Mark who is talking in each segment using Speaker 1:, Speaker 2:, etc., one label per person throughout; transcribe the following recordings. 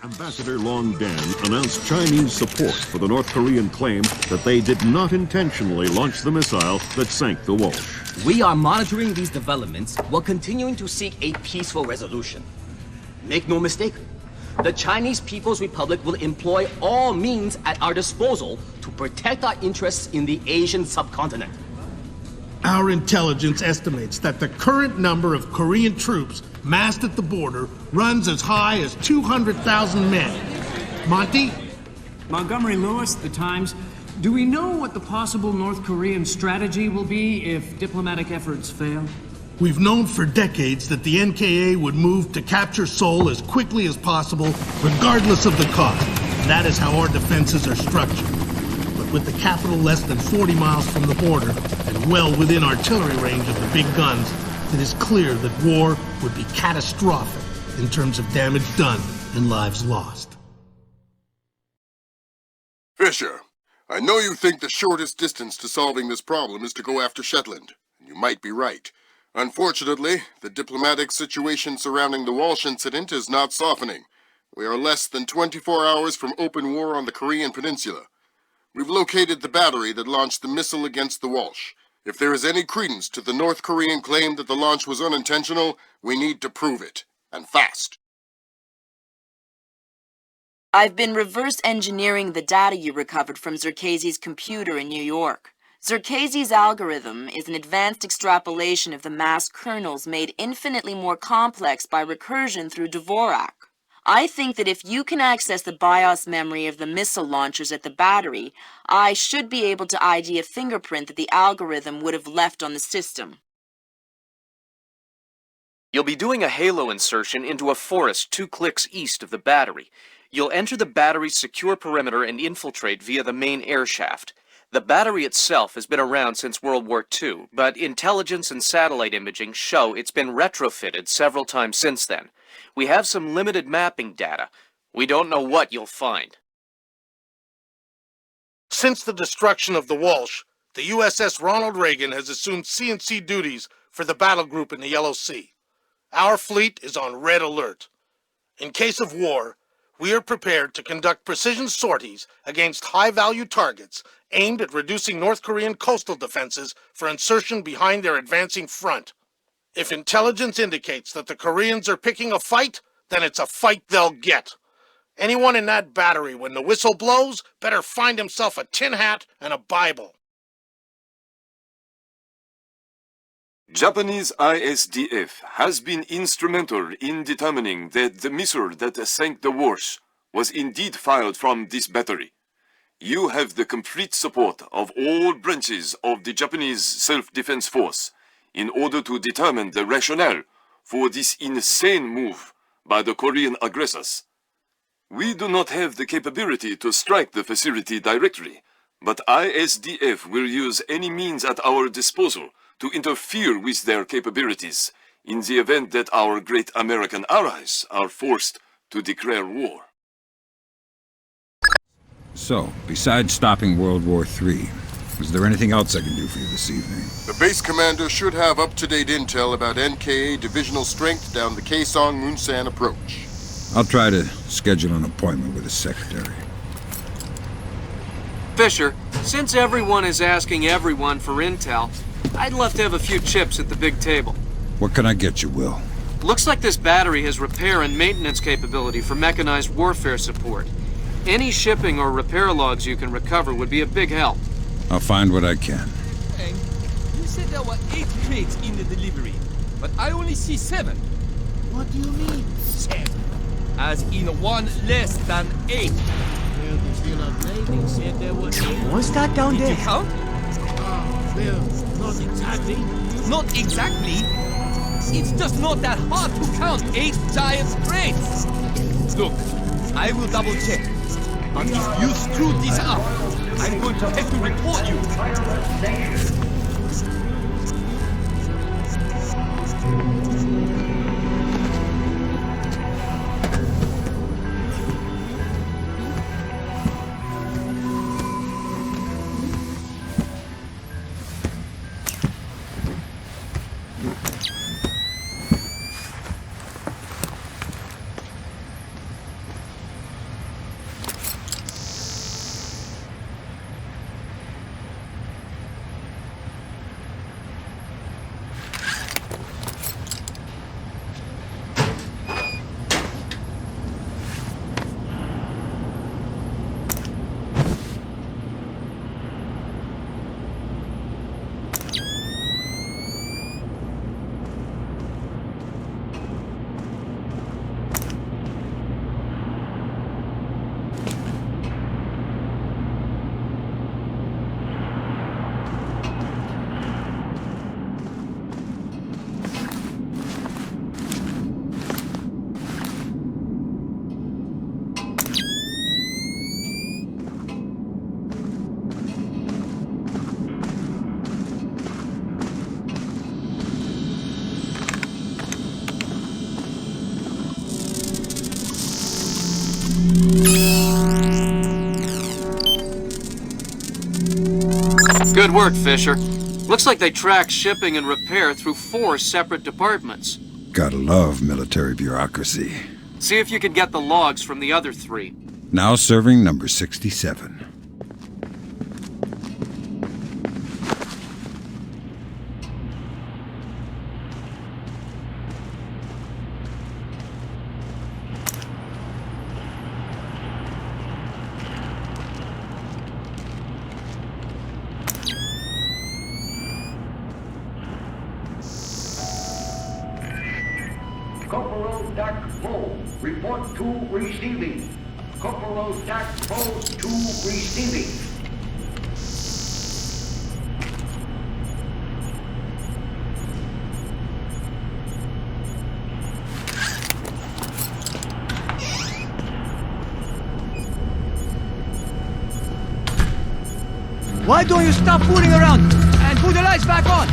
Speaker 1: Ambassador Long Dan announced Chinese support for the North Korean claim that they did not intentionally launch the missile that sank the Walsh.
Speaker 2: We are monitoring these developments while continuing to seek a peaceful resolution. Make no mistake, the Chinese People's Republic will employ all means at our disposal to protect our interests in the Asian subcontinent.
Speaker 3: Our intelligence estimates that the current number of Korean troops massed at the border runs as high as 200,000 men. Monty?
Speaker 4: Montgomery Lewis, The Times. Do we know what the possible North Korean strategy will be if diplomatic efforts fail?
Speaker 3: We've known for decades that the NKA would move to capture Seoul as quickly as possible, regardless of the cost. That is how our defenses are structured. But with the capital less than 40 miles from the border, and well within artillery range of the big guns, it is clear that war would be catastrophic in terms of damage done and lives lost.
Speaker 5: Fisher, I know you think the shortest distance to solving this problem is to go after Shetland. You might be right. Unfortunately, the diplomatic situation surrounding the Walsh incident is not softening. We are less than 24 hours from open war on the Korean Peninsula. We've located the battery that launched the missile against the Walsh. If there is any credence to the North Korean claim that the launch was unintentional, we need to prove it, and fast.
Speaker 6: I've been reverse engineering the data you recovered from Zerkezi's computer in New York. Zerkezi's algorithm is an advanced extrapolation of the mass kernels made infinitely more complex by recursion through Dvorak. I think that if you can access the BIOS memory of the missile launchers at the battery, I should be able to ID a fingerprint that the algorithm would have left on the system.
Speaker 7: You'll be doing a halo insertion into a forest 2 clicks east of the battery. You'll enter the battery's secure perimeter and infiltrate via the main air shaft. The battery itself has been around since World War II, but intelligence and satellite imaging show it's been retrofitted several times since then. We have some limited mapping data. We don't know what you'll find.
Speaker 3: Since the destruction of the Walsh, the USS Ronald Reagan has assumed C&C duties for the battle group in the Yellow Sea. Our fleet is on red alert. In case of war, we are prepared to conduct precision sorties against high-value targets aimed at reducing North Korean coastal defenses for insertion behind their advancing front. If intelligence indicates that the Koreans are picking a fight, then it's a fight they'll get. Anyone in that battery, when the whistle blows, better find himself a tin hat and a Bible.
Speaker 8: Japanese ISDF has been instrumental in determining that the missile that sank the Walsh was indeed fired from this battery. You have the complete support of all branches of the Japanese self-defense force in order to determine the rationale for this insane move by the Korean aggressors. We do not have the capability to strike the facility directly, but ISDF will use any means at our disposal to interfere with their capabilities in the event that our great American allies are forced to declare war.
Speaker 9: So, besides stopping World War III, is there anything else I can do for you this evening?
Speaker 5: The base commander should have up-to-date intel about NKA divisional strength down the Kaesong-Munsan approach.
Speaker 9: I'll try to schedule an appointment with his secretary.
Speaker 10: Fisher, since everyone is asking everyone for intel, I'd love to have a few chips at the big table.
Speaker 9: What can I get you, Will?
Speaker 10: Looks like this battery has repair and maintenance capability for mechanized warfare support. Any shipping or repair logs you can recover would be a big help.
Speaker 9: I'll find what I can.
Speaker 11: Hey, you said there were 8 crates in the delivery, but I only see 7.
Speaker 3: What do you mean, 7?
Speaker 11: As in 1 less than 8.
Speaker 3: Well, the bill of lading said there were 8.
Speaker 2: What's that down there?
Speaker 11: Did you count?
Speaker 3: Well, not exactly.
Speaker 11: Not exactly. It's just not that hard to count 8 giant crates. Look, I will double check. But if you screw this up, I'm going to have to report you.
Speaker 10: Good work, Fisher. Looks like they track shipping and repair through 4 separate departments.
Speaker 9: Gotta love military bureaucracy.
Speaker 10: See if you can get the logs from the other 3.
Speaker 9: Now serving number 67.
Speaker 12: Corporal Dak Poe, report to receiving. Corporal Dak Poe to receiving.
Speaker 11: Why don't you stop fooling around and put the lights back on?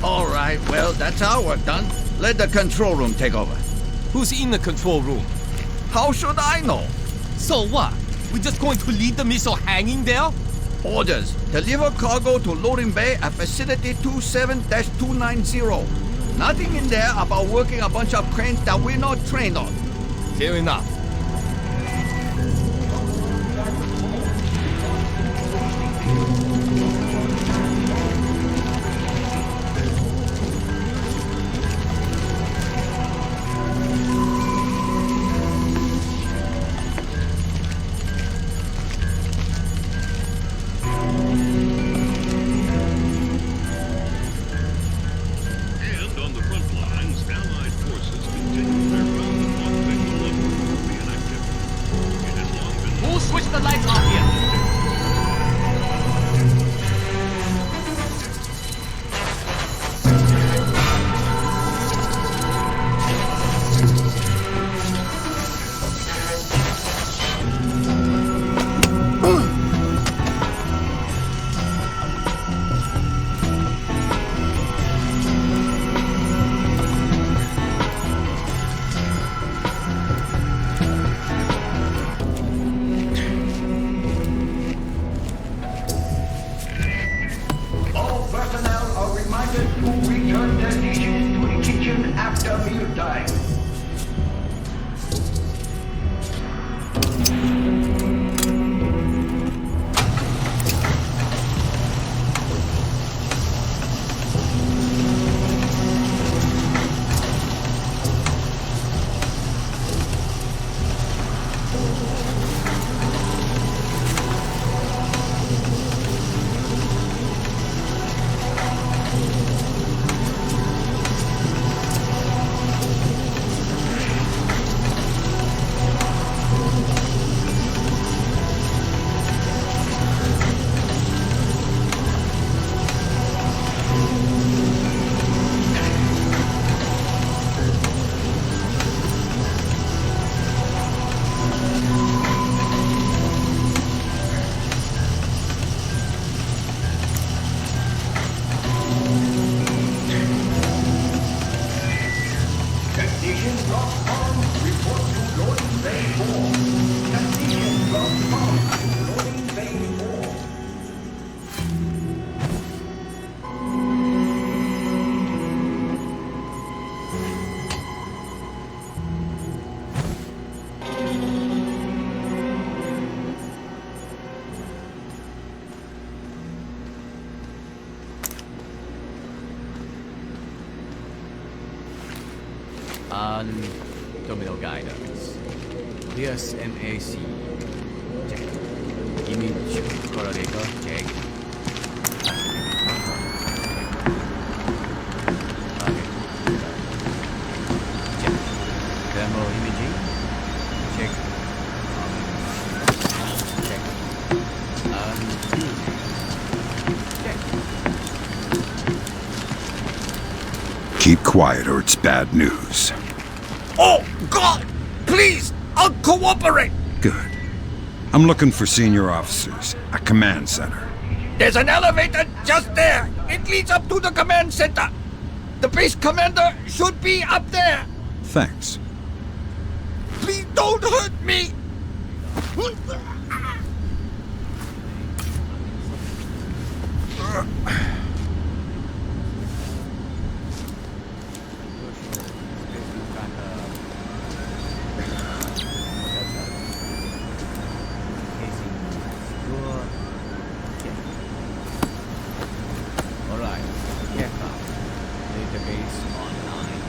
Speaker 11: All right, well, that's our work done. Let the control room take over.
Speaker 13: Who's in the control room?
Speaker 11: How should I know?
Speaker 13: So what? We just going to leave the missile hanging there?
Speaker 11: Orders. Deliver cargo to loading bay at facility 27-290. Nothing in there about working a bunch of cranes that we're not trained on.
Speaker 13: Fair enough.
Speaker 11: Switch the lights off here. Terminal guidance. Clears MAC. Check. Image correlator. Check. Check. Thermal imaging. Check. Check. Check.
Speaker 9: Keep quiet or it's bad news.
Speaker 11: Oh, God! Please! I'll cooperate!
Speaker 9: Good. I'm looking for senior officers, a command center.
Speaker 11: There's an elevator just there. It leads up to the command center. The base commander should be up there.
Speaker 9: Thanks.
Speaker 11: Please don't hurt me!
Speaker 4: Alright, aircraft. Database online.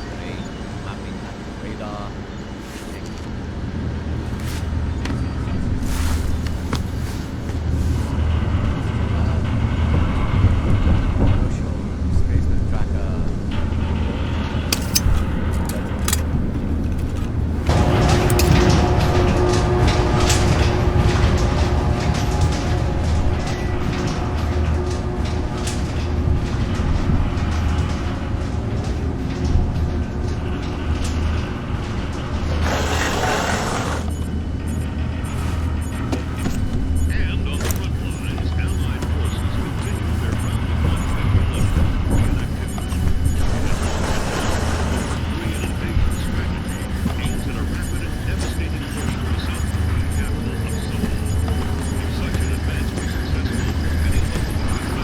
Speaker 4: Terrain, mapping at radar. Spaceman tracker.
Speaker 1: And on the front lines, Allied forces continue their round-the-clock Korean invasion strategy aims at a rapid and devastating push for the South Korean capital of Seoul. If such an advance be successful, any local resolution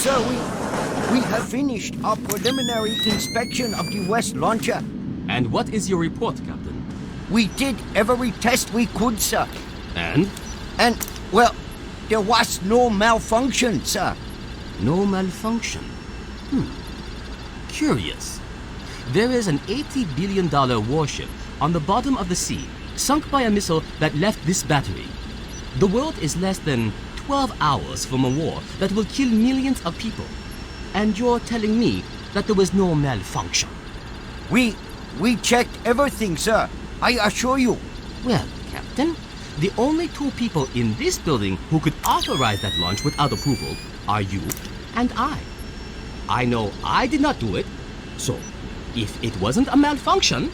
Speaker 14: Sir, we have finished our preliminary inspection of the West launcher.
Speaker 2: And what is your report, Captain?
Speaker 14: We did every test we could, sir.
Speaker 2: And?
Speaker 14: And, well, there was no malfunction, sir.
Speaker 2: No malfunction. Curious. There is an $80 billion warship on the bottom of the sea, sunk by a missile that left this battery. The world is less than 12 hours from a war that will kill millions of people. And you're telling me that there was no malfunction?
Speaker 14: We checked everything, sir. I assure you.
Speaker 2: Well, Captain, the only two people in this building who could authorize that launch without approval are you and I. I know I did not do it, so if it wasn't a malfunction,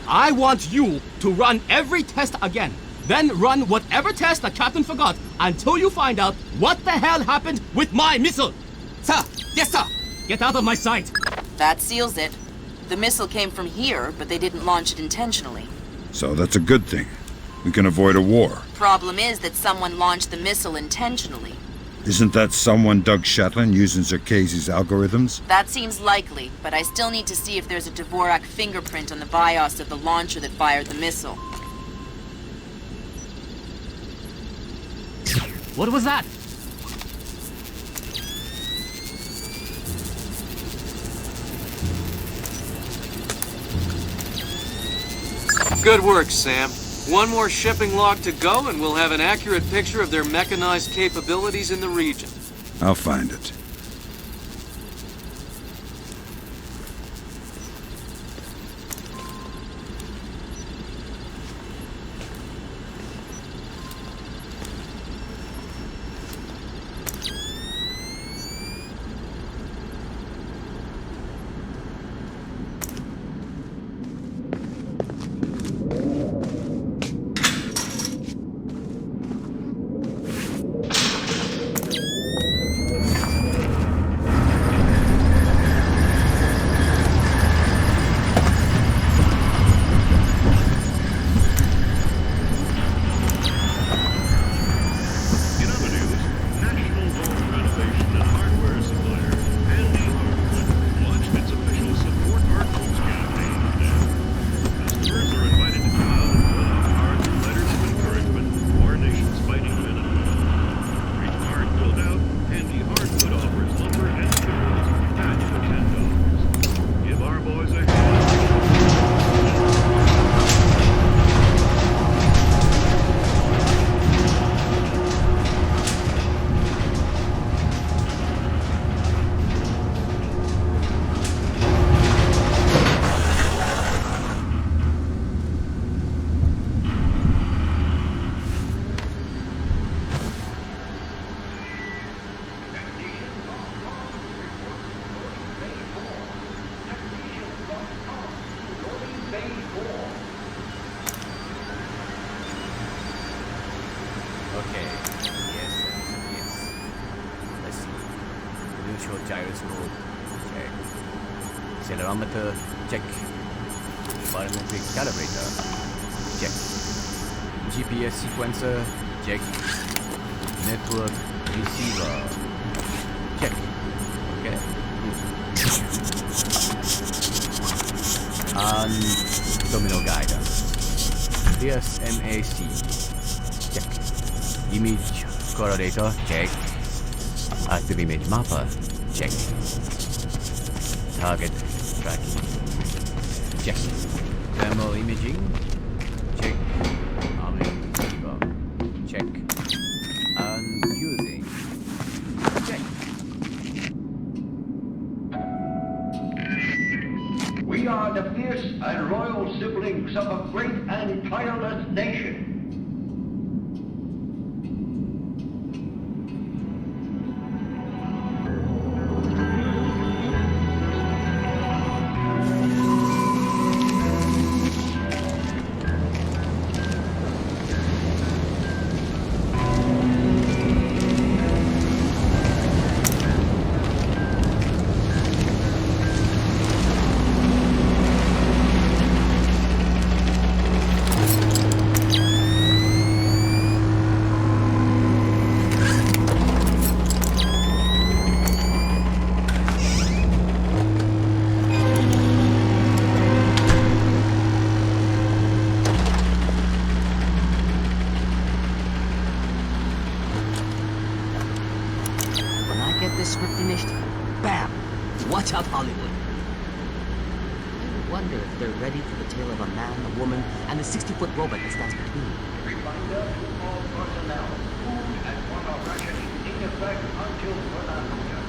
Speaker 2: I want you to run every test again. Then run whatever test the captain forgot until you find out what the hell happened with my missile.
Speaker 11: Sir! Yes, sir!
Speaker 2: Get out of my sight.
Speaker 6: That seals it. The missile came from here, but they didn't launch it intentionally.
Speaker 9: So that's a good thing. We can avoid a war.
Speaker 6: Problem is that someone launched the missile intentionally.
Speaker 9: Isn't that someone Doug Shetland using Zerkezi's algorithms?
Speaker 6: That seems likely, but I still need to see if there's a Dvorak fingerprint on the BIOS of the launcher that fired the missile.
Speaker 2: What was that?
Speaker 10: Good work, Sam. One more shipping log to go, and we'll have an accurate picture of their mechanized capabilities in the region.
Speaker 9: I'll find it.
Speaker 15: Okay. Yes. Let's see. Neutral gyroscope. Check. Accelerometer. Check. Barometric calibrator. Check. GPS sequencer. Check. Network receiver. Check. Okay. And terminal guide. Here's MAC. Check. Image correlator. Check. Active image mapper. Check. Target tracking. Check. Thermal imaging. Check. Arming receiver. Check. And fusing. Check.
Speaker 12: We are the fierce and loyal siblings of a great and tireless nation.
Speaker 2: This script finished, bam! Watch out, Hollywood. I wonder if they're ready for the tale of a man, a woman, and a 60-foot robot that stands between.
Speaker 12: Reminder to all personnel, food and water rationing in effect until further notice.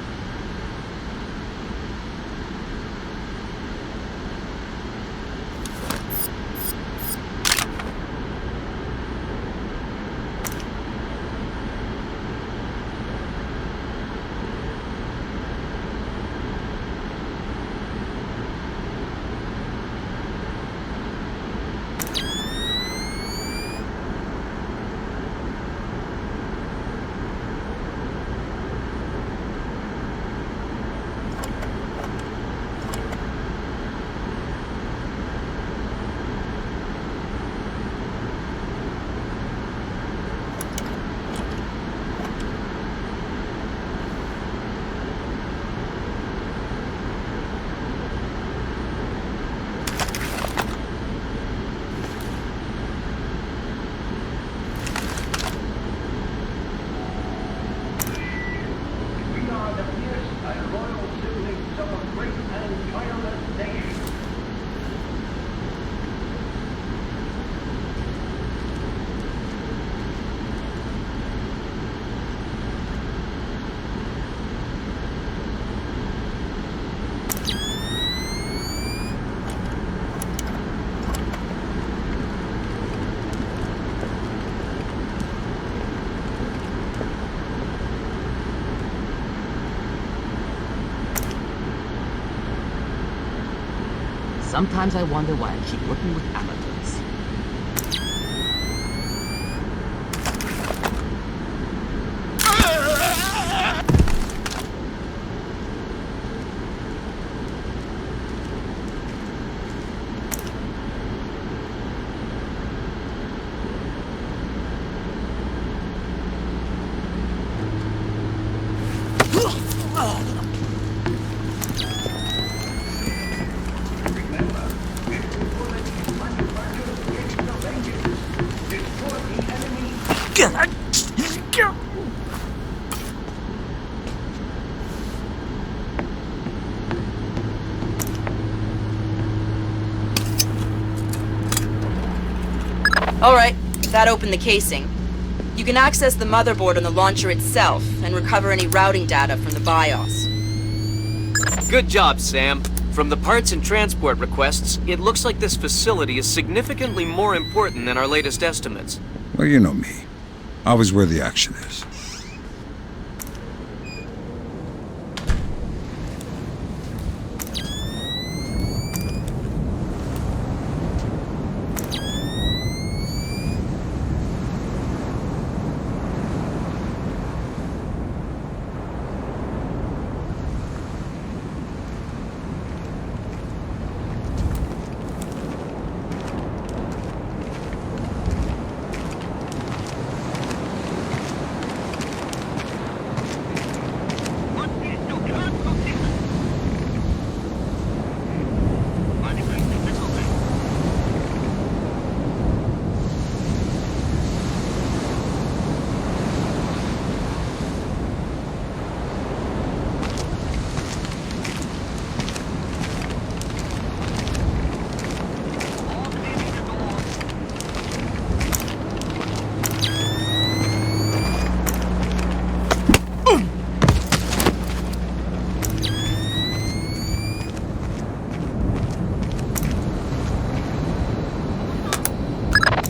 Speaker 2: Sometimes I wonder why I keep working with amateurs.
Speaker 6: Alright, that opened the casing. You can access the motherboard on the launcher itself and recover any routing data from the BIOS.
Speaker 10: Good job, Sam. From the parts and transport requests, it looks like this facility is significantly more important than our latest estimates.
Speaker 9: Well, you know me. Always where the action is.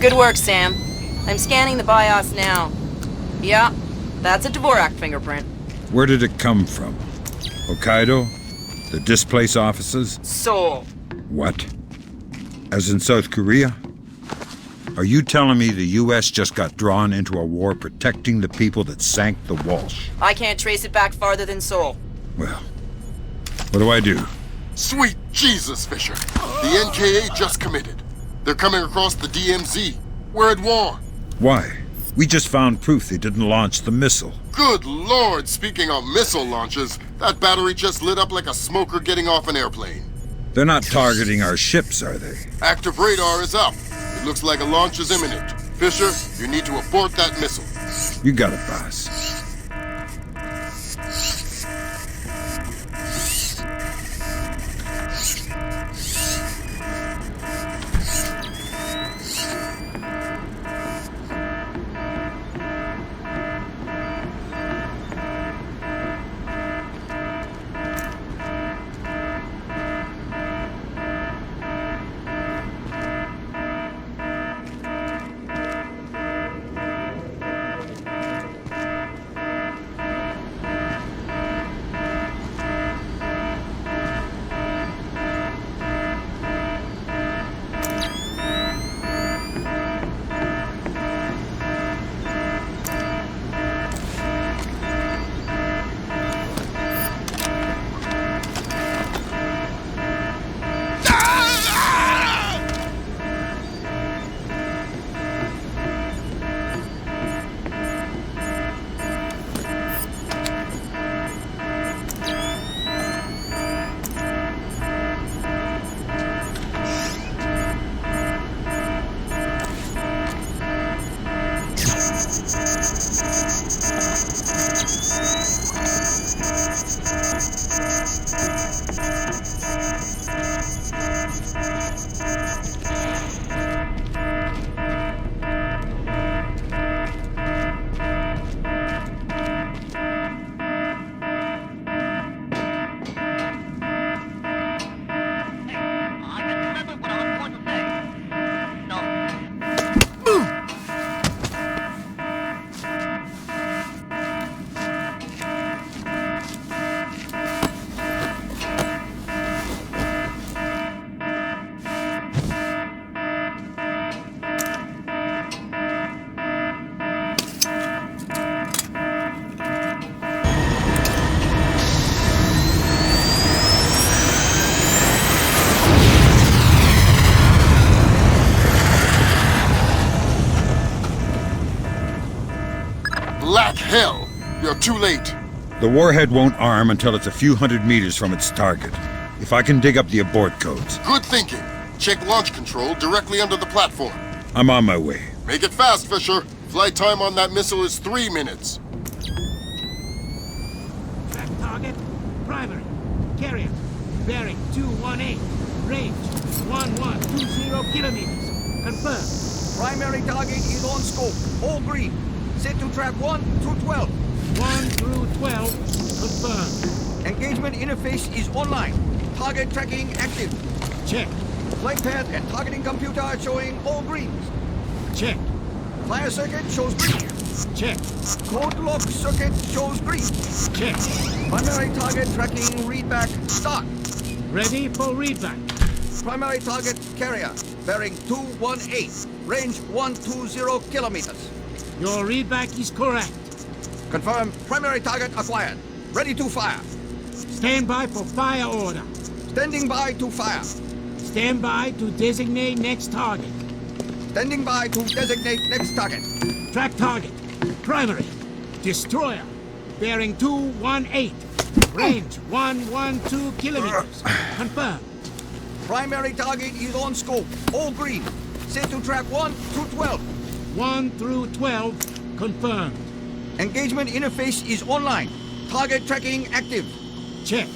Speaker 6: Good work, Sam. I'm scanning the BIOS now. Yeah, that's a Dvorak fingerprint.
Speaker 9: Where did it come from? Hokkaido? The displace offices?
Speaker 6: Seoul.
Speaker 9: What? As in South Korea? Are you telling me the U.S. just got drawn into a war protecting the people that sank the Walsh?
Speaker 6: I can't trace it back farther than Seoul.
Speaker 9: Well, what do I do?
Speaker 5: Sweet Jesus, Fisher. The NKA just committed. They're coming across the DMZ. We're at war.
Speaker 9: Why? We just found proof they didn't launch the missile.
Speaker 5: Good Lord, speaking of missile launches, that battery just lit up like a smoker getting off an airplane.
Speaker 9: They're not targeting our ships, are they?
Speaker 5: Active radar is up. It looks like a launch is imminent. Fisher, you need to abort that missile.
Speaker 9: You got it, boss.
Speaker 5: Black hell! You're too late.
Speaker 9: The warhead won't arm until it's a few hundred meters from its target. If I can dig up the abort codes.
Speaker 5: Good thinking. Check launch control directly under the platform.
Speaker 9: I'm on my way.
Speaker 5: Make it fast, Fisher. Flight time on that missile is 3 minutes.
Speaker 4: Track target, primary, carrier, bearing 218, range 1120 kilometers. Confirmed.
Speaker 14: Primary target is on scope. All green. Set to track 1 through 12.
Speaker 4: 1 through 12, confirmed.
Speaker 14: Engagement interface is online. Target tracking active.
Speaker 4: Check.
Speaker 14: Flight path and targeting computer are showing all greens.
Speaker 4: Check.
Speaker 14: Fire circuit shows green.
Speaker 4: Check.
Speaker 14: Code lock circuit shows green.
Speaker 4: Check.
Speaker 14: Primary target tracking readback start.
Speaker 4: Ready for readback.
Speaker 14: Primary target carrier, bearing 218, range 120 kilometers.
Speaker 4: Your readback is correct.
Speaker 14: Confirm. Primary target acquired. Ready to fire.
Speaker 4: Stand by for fire order.
Speaker 14: Standing by to fire.
Speaker 4: Stand by to designate next target.
Speaker 14: Standing by to designate next target.
Speaker 4: Track target. Primary. Destroyer. Bearing 218. Range 112 kilometers. Confirmed.
Speaker 14: Primary target is on scope. All green. Set to track 1 through 12.
Speaker 4: 1 through 12. Confirmed.
Speaker 14: Engagement interface is online. Target tracking active.
Speaker 4: Check.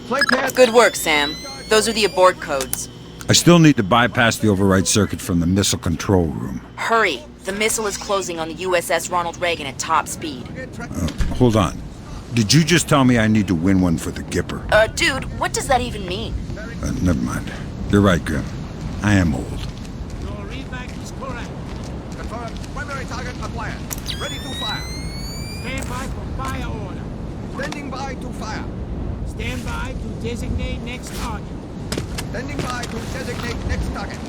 Speaker 14: Flight path.
Speaker 6: Good work, Sam. Those are the abort codes.
Speaker 9: I still need to bypass the override circuit from the missile control room.
Speaker 6: Hurry. The missile is closing on the USS Ronald Reagan at top speed.
Speaker 9: Hold on. Did you just tell me I need to win one for the Gipper?
Speaker 6: Dude, what does that even mean?
Speaker 9: Never mind. You're right, Grim. I am old.
Speaker 4: Your readback is correct.
Speaker 14: Primary target acquired. Ready to fire.
Speaker 16: Stand by for fire order.
Speaker 14: Standing by to fire.
Speaker 16: Stand by to designate next target.
Speaker 14: Standing by to designate next target.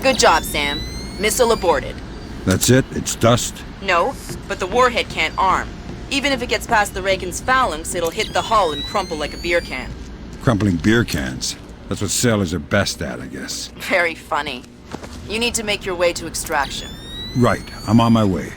Speaker 6: Good job, Sam. Missile aborted.
Speaker 9: That's it? It's dust?
Speaker 6: No, but the warhead can't arm. Even if it gets past the Reagan's phalanx, it'll hit the hull and crumple like a beer can.
Speaker 9: Crumpling beer cans. That's what sailors are best at, I guess.
Speaker 6: Very funny. You need to make your way to extraction.
Speaker 9: Right. I'm on my way.